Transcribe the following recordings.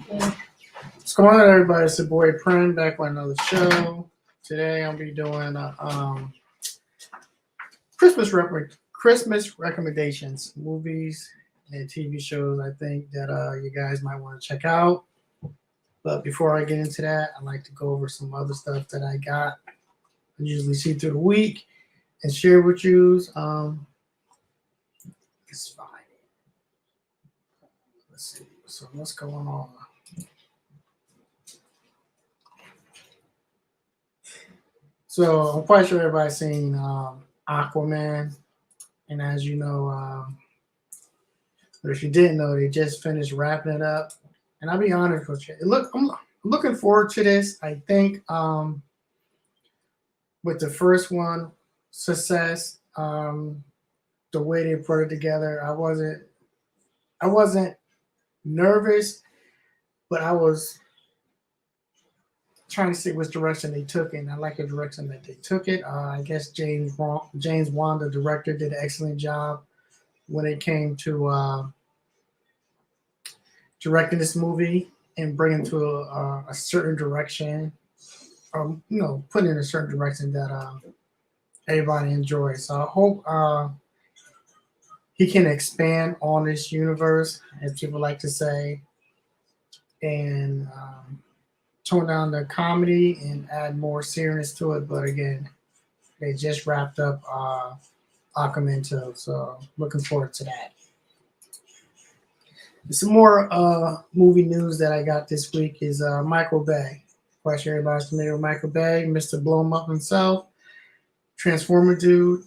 What's going on, everybody? It's your boy Prim back with another show. Today I'll be doing Christmas recommendations, movies and TV shows. I think that you guys might want to check out. But before I get into that, I'd like to go over some other stuff that I got. I usually see through the week and share with you. It's fine. Let's see. So what's going on? So I'm quite sure everybody's seen Aquaman, and as you know, but if you didn't know, they just finished wrapping it up. And I'll be honest with you, I'm looking forward to this. I think with the first one success, the way they put it together, I wasn't nervous, but I was trying to see which direction they took it, and I like the direction that they took it. I guess James Wan, the director, did an excellent job when it came to directing this movie and bringing to a certain direction, or putting in a certain direction that everybody enjoys. So I hope he can expand on this universe, as people like to say, and tone down the comedy and add more seriousness to it. But again, they just wrapped up Aquaman 2, so looking forward to that. Some more movie news that I got this week is Michael Bay. Quite sure everybody's familiar with Michael Bay, Mr. Blow 'em Up himself, Transformer dude.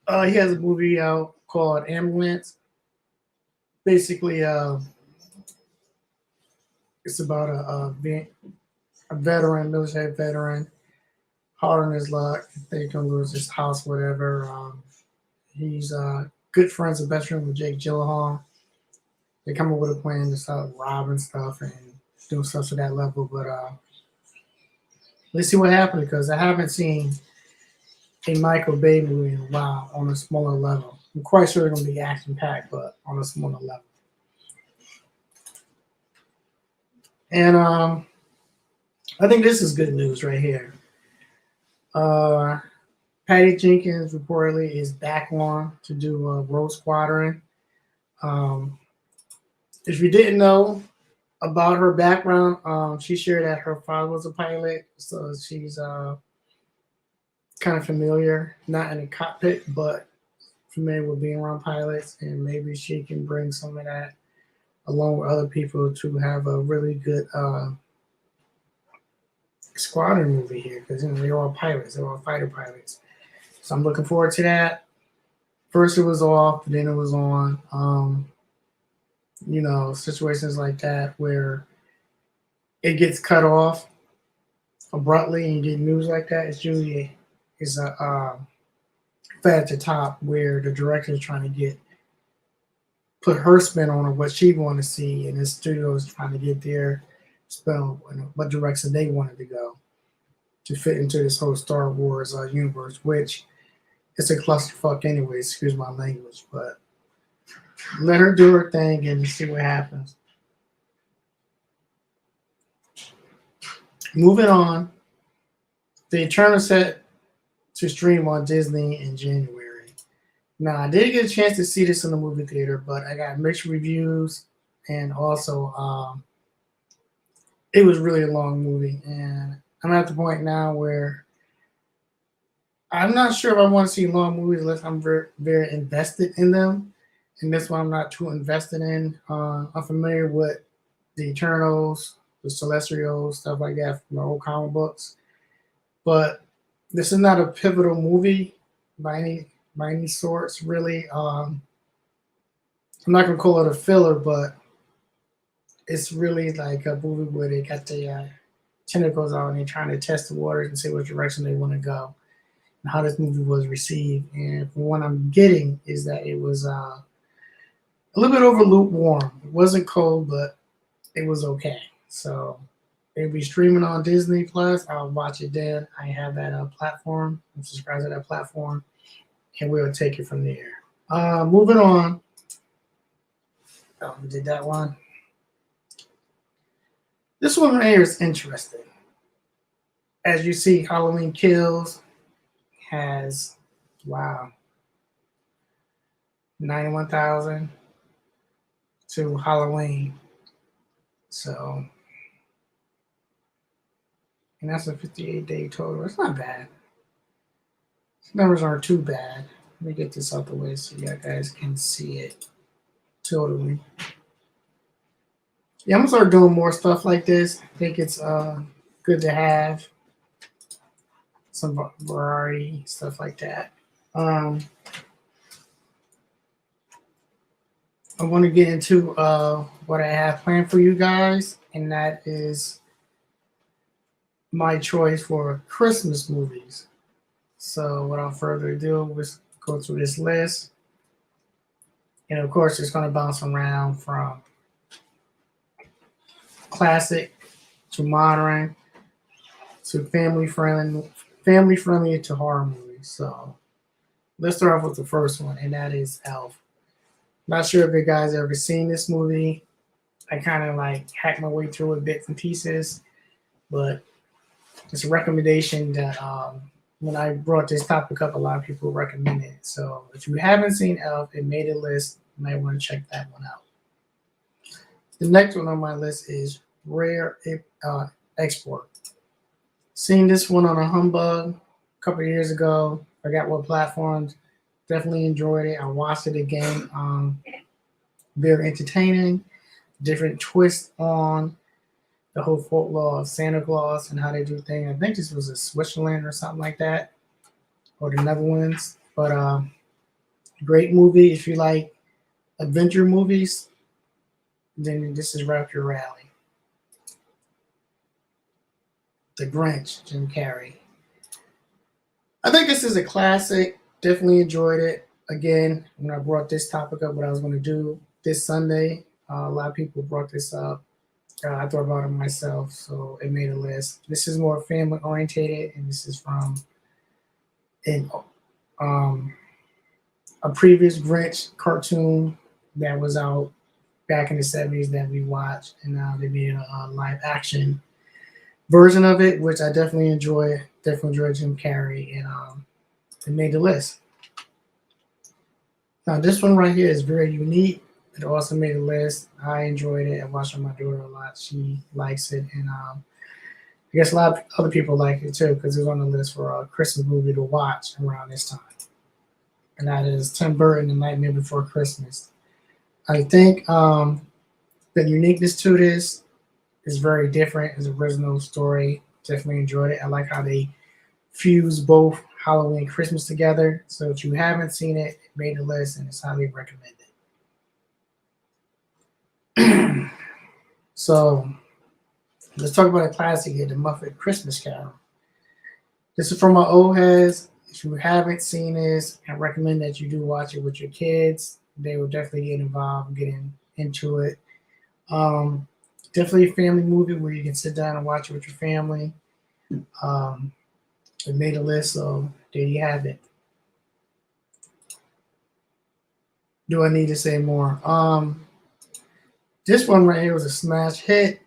He has a movie out called Ambulance. Basically, it's about a veteran, military veteran, hard on his luck. They can lose his house, whatever. He's good friends and best friend with Jake Gyllenhaal. They come up with a plan to start robbing stuff and doing stuff to that level. But let's see what happens, because I haven't seen a Michael Bay movie in a while on a smaller level. I'm quite sure they're going to be action packed, but on a smaller level. And I think this is good news right here. Patty Jenkins reportedly is back on to do Rogue Squadron. If you didn't know about her background, she shared that her father was a pilot, so she's kind of familiar, not in the cockpit, but familiar with being around pilots, and maybe she can bring some of that along with other people to have a really good squadron movie here, because they're all pilots, they're all fighter pilots. So I'm looking forward to that. First it was off, then it was on. Situations like that where it gets cut off abruptly and you get news like that, it's usually a fed at the top where the director is trying to put her spin on what she want to see, and the studio is trying to get their spin on what direction they wanted to go to fit into this whole Star Wars universe, which is a clusterfuck anyway, excuse my language, but let her do her thing and see what happens. Moving on, The Eternal set to stream on Disney in January. Now, I did get a chance to see this in the movie theater, but I got mixed reviews, and also it was really a long movie, and I'm at the point now where I'm not sure if I want to see long movies unless I'm very, very invested in them. And this one I'm not too invested in. I'm familiar with the Eternals, the Celestials, stuff like that from the old comic books. But this is not a pivotal movie by any sorts, really. I'm not gonna call it a filler, but it's really like a movie where they got the tentacles out and they're trying to test the waters and see what direction they want to go and how this movie was received. And from what I'm getting is that it was a little bit over lukewarm. It wasn't cold, but it was okay. So it'll be streaming on Disney Plus. I'll watch it then. I have that platform. I'm subscribed to that platform, and we'll take it from there. Moving on. Oh, we did that one. This one right here is interesting. As you see, Halloween Kills has, wow, 91,000 to Halloween. So, and that's a 58-day total. It's not bad. These numbers aren't too bad. Let me get this out the way so you guys can see it totally. Yeah, I'm gonna start doing more stuff like this. I think it's good to have some variety, stuff like that. I want to get into what I have planned for you guys, and that is my choice for Christmas movies. So without further ado, let's go through this list. And of course, it's going to bounce around from classic to modern to family friendly to horror movies. So let's start off with the first one, and that is Elf. Not sure if you guys ever seen this movie. I kind of like hacked my way through it bits and pieces, but it's a recommendation that when I brought this topic up, a lot of people recommended it. So if you haven't seen Elf, it made a list. You might want to check that one out. The next one on my list is Rare Export. Seen this one on a Humbug a couple of years ago. Forgot what platforms. Definitely enjoyed it. I watched it again. Very entertaining. Different twist on the whole folklore of Santa Claus and how they do things. I think this was a Switzerland or something like that, or the Netherlands. But great movie. If you like adventure movies, then this is right up your alley. The Grinch, Jim Carrey. I think this is a classic. Definitely enjoyed it. Again, when I brought this topic up, what I was going to do this Sunday, a lot of people brought this up. I thought about it myself, so it made a list. This is more family orientated, and this is from a previous Grinch cartoon that was out back in the 70s that we watched, and now they made a live action version of it, which I definitely enjoy. Definitely enjoy Jim Carrey, and it made the list. Now this one right here is very unique. It also made a list. I enjoyed it. I watched it with my daughter a lot. She likes it, and I guess a lot of other people like it too because it's on the list for a Christmas movie to watch around this time. And that is Tim Burton, The Nightmare Before Christmas. I think the uniqueness to this is very different. It's an original story. Definitely enjoyed it. I like how they fuse both Halloween and Christmas together. So if you haven't seen it, it made the list and it's highly recommended. So let's talk about a classic here, the Muffin Christmas Carol. This is from my old heads. If you haven't seen this, I recommend that you do watch it with your kids. They will definitely get involved and get into it. Definitely a family movie where you can sit down and watch it with your family. It made a list, so there you have it. Do I need to say more? This one right here was a smash hit.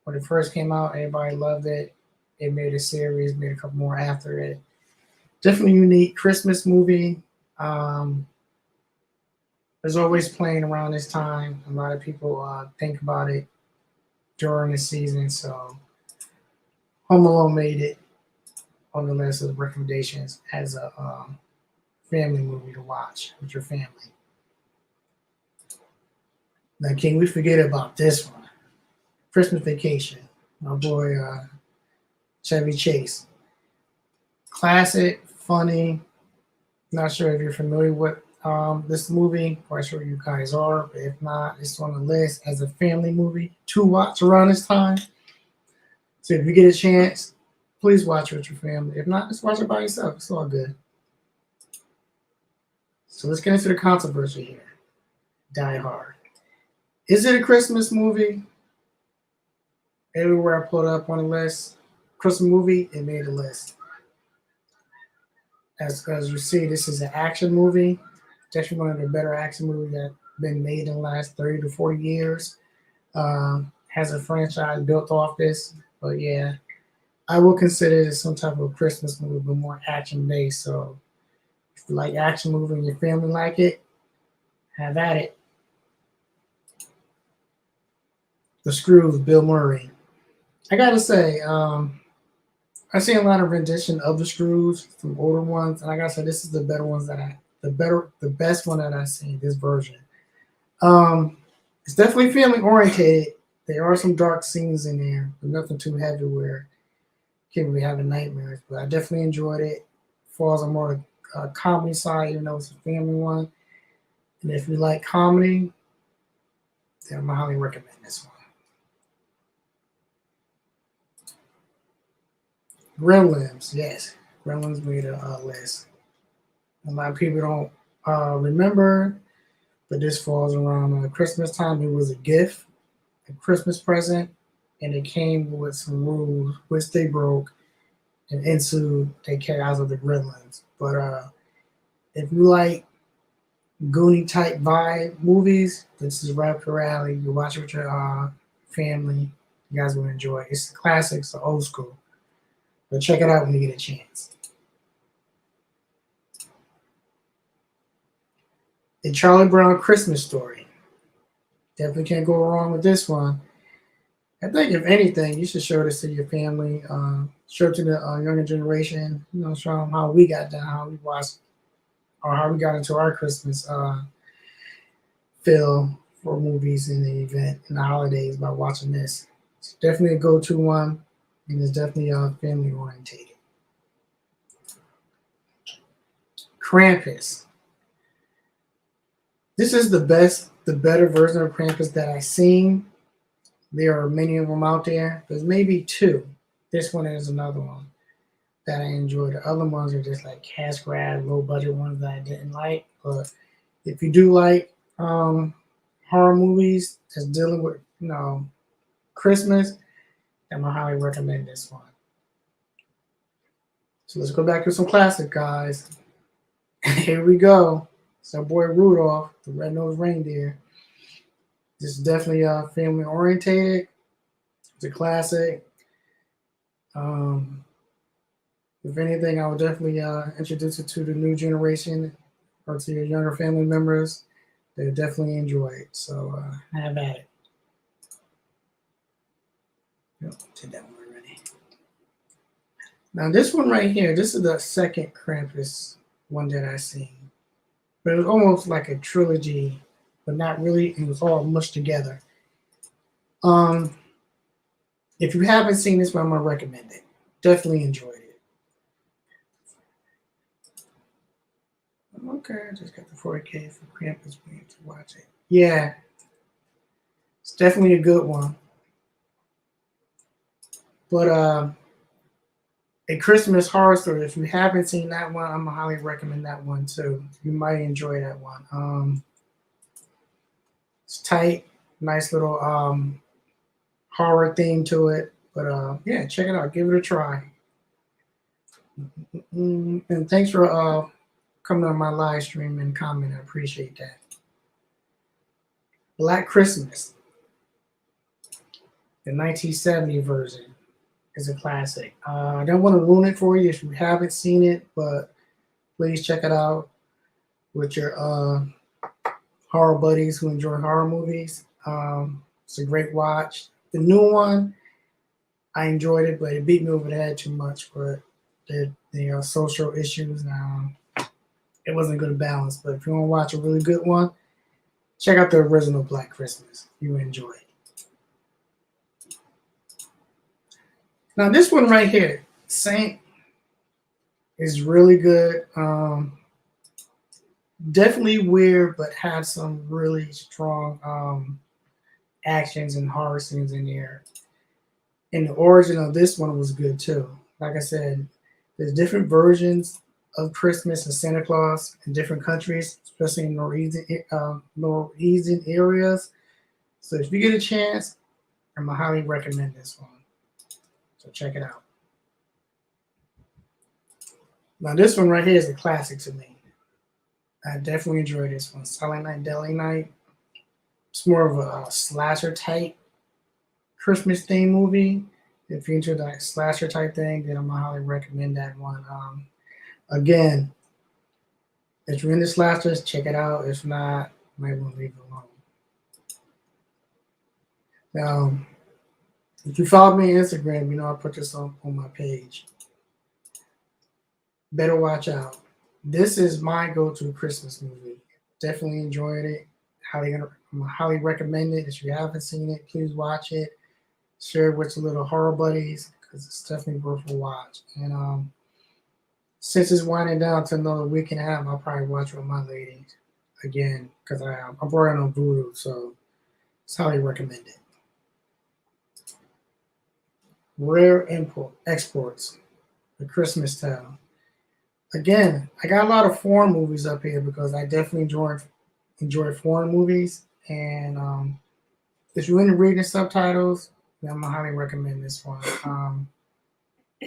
When it first came out, everybody loved it. It made a series, made a couple more after it. Definitely unique Christmas movie. There's always playing around this time. A lot of people think about it during the season. So Home Alone made it on the list of recommendations as a family movie to watch with your family. Now, can we forget about this one? Christmas Vacation. My boy Chevy Chase. Classic, funny. Not sure if you're familiar with this movie. Quite sure you guys are. But if not, it's on the list as a family movie to watch around this time. So if you get a chance, please watch it with your family. If not, just watch it by yourself. It's all good. So let's get into the controversy here. Die Hard. Is it a Christmas movie? Everywhere I pulled up on the list, Christmas movie, it made a list. As you see, this is an action movie. Definitely one of the better action movies that have been made in the last 30 to 40 years. has a franchise built off this. But yeah, I will consider it some type of Christmas movie, but more action based. So if you like action movie and your family like it, have at it. The Screws, Bill Murray. I gotta say, I've seen a lot of rendition of the Screws, some older ones, and like I gotta say, this is the better ones the best one that I've seen. This version. It's definitely family orientated. There are some dark scenes in there, but nothing too heavy where kids will be having nightmares. But I definitely enjoyed it. Falls on more comedy side, even though it's a family one. And if you like comedy, then I highly recommend this one. Gremlins, yes. Gremlins made a list. A lot of people don't remember, but this falls around Christmas time. It was a gift, a Christmas present, and it came with some rules which they broke and ensued they chaos of the Gremlins. But if you like Goonie type vibe movies, this is right up your alley. You watch it with your family. You guys will enjoy it. It's the classics, the old school. But check it out when you get a chance. The Charlie Brown Christmas Story. Definitely can't go wrong with this one. I think if anything, you should show this to your family, show it to the younger generation. You know, show them how we got down, how we watched, or how we got into our Christmas feel for movies in the event in the holidays by watching this. It's definitely a go-to one, and it's definitely family orientated. Krampus. This is the better version of Krampus that I've seen. There are many of them out there. There's maybe two. This one is another one that I enjoyed. The other ones are just like cash grab, low budget ones that I didn't like. But if you do like horror movies that's dealing with Christmas, then I highly recommend this one. So let's go back to some classic guys. Here we go. It's our boy Rudolph, the red-nosed reindeer. This is definitely family orientated. It's a classic. If anything, I would definitely introduce it to the new generation or to your younger family members. They definitely enjoy it. So have at it. Yep, did that one already. Now this one right here, this is the second Krampus one that I seen. But it was almost like a trilogy, but not really. It was all mushed together. If you haven't seen this one, I'm gonna recommend it. Definitely enjoyed it. Okay, I just got the 4K for Krampus. We need to watch it. Yeah, it's definitely a good one. But A Christmas Horror Story. If you haven't seen that one, I'm gonna highly recommend that one too. You might enjoy that one. It's tight, nice little horror theme to it. But yeah, check it out. Give it a try. And thanks for coming on my live stream and comment. I appreciate that. Black Christmas, the 1970 version, is a classic. I don't want to ruin it for you if you haven't seen it, but please check it out with your horror buddies who enjoy horror movies. It's a great watch. The new one, I enjoyed it, but it beat me over the head too much. But there are social issues now. It wasn't good balance. But if you want to watch a really good one, check out the original Black Christmas. You will enjoy it. Now this one right here, Saint, is really good. Definitely weird, but had some really strong actions and horror scenes in there. And the origin of this one was good too. Like I said, there's different versions of Christmas and Santa Claus in different countries, especially in Northeastern areas. So if you get a chance, I'm gonna highly recommend this one. So check it out. Now this one right here is a classic to me. I definitely enjoy this one. Silent Night, Deadly Night. It's more of a slasher type Christmas theme movie. If you're into that slasher type thing, then I'm gonna highly recommend that one. Again, if you're into slashers, check it out. If not, you might want to leave it alone. Now, if you follow me on Instagram, you know I put this on my page. Better watch out. This is my go-to Christmas movie. Definitely enjoyed it. Highly recommend it. If you haven't seen it, please watch it. Share it with your little horror buddies because it's definitely worth a watch. And since it's winding down to another week and a half, I'll probably watch it with my ladies again because I'm brought on Voodoo, so it's highly recommended. Rare exports, The Christmas Tale. Again, I got a lot of foreign movies up here because I definitely enjoy foreign movies. And if you're into reading subtitles, then I'm gonna highly recommend this one.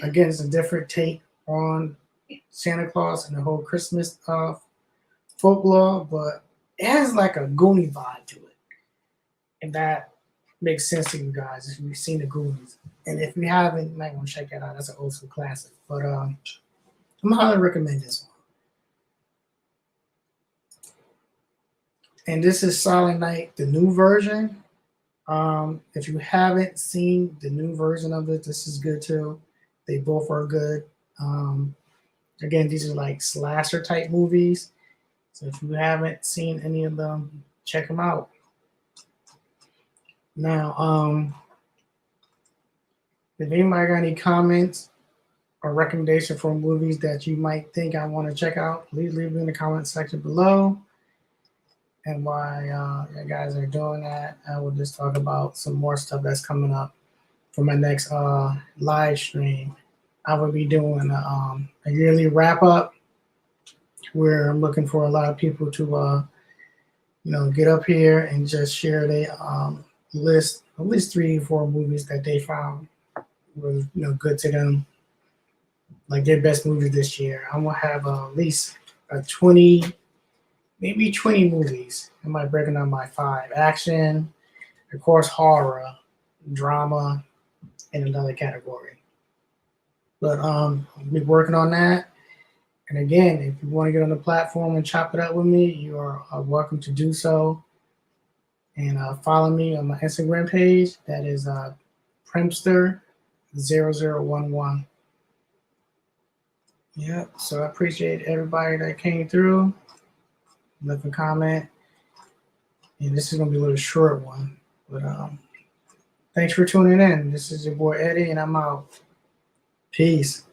Again, it's a different take on Santa Claus and the whole Christmas folklore, but it has like a Goonie vibe to it, and that makes sense to you guys if you've seen the Goonies. And if you haven't, you might want to check that out. That's an old school classic. But I'm gonna highly recommend this one. And this is Silent Night, the new version. If you haven't seen the new version of it, this is good too. They both are good. Again, these are like slasher type movies. So if you haven't seen any of them, check them out. Now, if anybody got any comments or recommendation for movies that you might think I want to check out, please leave it in the comment section below. And while you guys are doing that, I will just talk about some more stuff that's coming up for my next live stream. I will be doing a yearly wrap up where I'm looking for a lot of people to get up here and just share their list, at least 3 or 4 movies that they found was good to them, like their best movies this year. I'm gonna have at least 20, maybe 20 movies. I might break it down by 5: action, of course, horror, drama, and another category. But I'll be working on that. And again, if you want to get on the platform and chop it up with me, you are welcome to do so. And follow me on my Instagram page. That is Primster0011. Yep. So I appreciate everybody that came through. Left a comment. And this is going to be a little short one. But thanks for tuning in. This is your boy Eddie, and I'm out. Peace.